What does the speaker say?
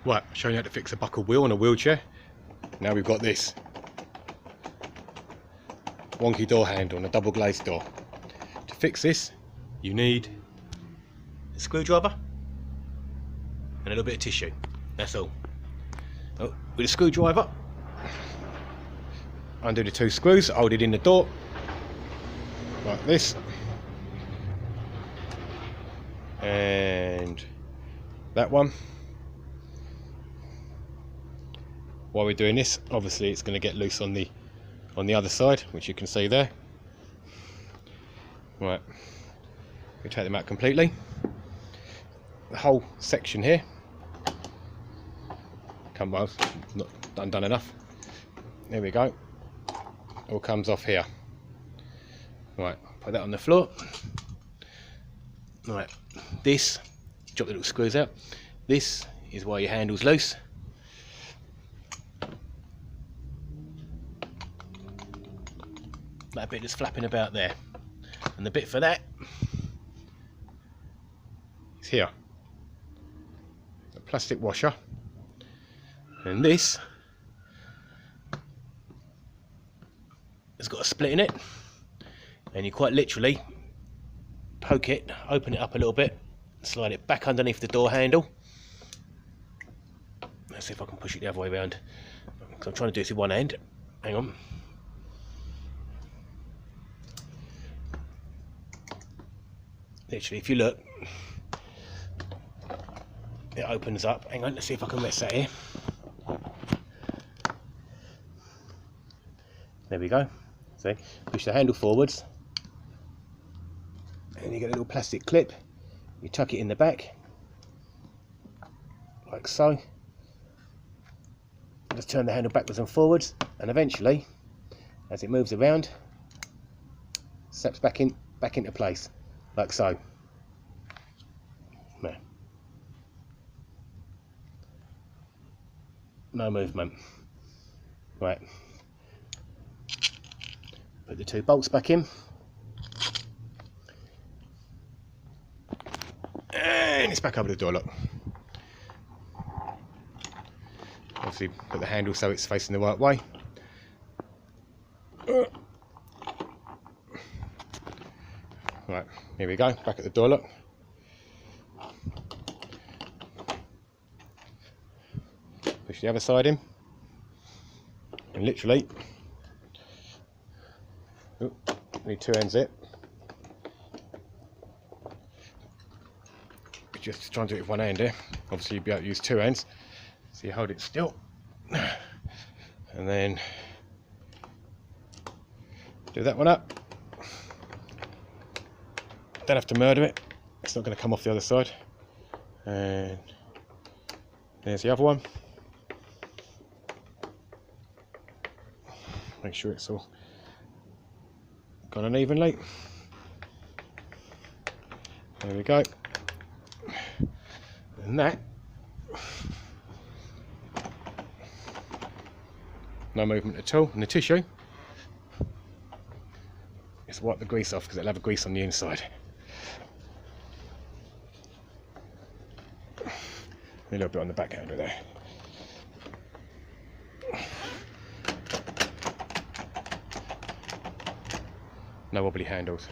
Right, showing you how to fix a buckle wheel on a wheelchair. Now we've got this wonky door handle on a double glazed door. To fix this, you need a screwdriver and a little bit of tissue. That's all. Oh, with a screwdriver, undo the two screws, hold it in the door like this, and that one. While we're doing this, obviously it's going to get loose on the other side, which you can see there. Right, we take them out completely. The whole section here, well, not done enough. There we go. All comes off here. Right, put that on the floor. Right, this, drop the little screws out. This is why your handle's loose. That bit that's flapping about there, and the bit for that is here. A plastic washer, and this has got a split in it, and you quite literally poke it, open it up a little bit, slide it back underneath the door handle. Let's see if I can push it the other way around, because I'm trying to do this with one hand. Hang on. Literally, if you look, it opens up. Hang on, let's see if I can rest that here. There we go. See, push the handle forwards, and you get a little plastic clip. You tuck it in the back, like so. Just turn the handle backwards and forwards, and eventually, as it moves around, snaps back into place. Like so. There. No movement. Right. Put the two bolts back in. And it's back over the door lock. Obviously put the handle so it's facing the right way. Right, here we go, back at the door lock. Push the other side in, and literally, need two ends there. Just try and do it with one hand here. Obviously you'd be able to use two hands. So you hold it still, and then do that one up. Don't have to murder it, it's not going to come off the other side. And there's the other one. Make sure it's all gone on evenly. There we go. And that, no movement at all. And the tissue, just wipe the grease off, because it'll have a grease on the inside. A little bit on the back handle there. No wobbly handles.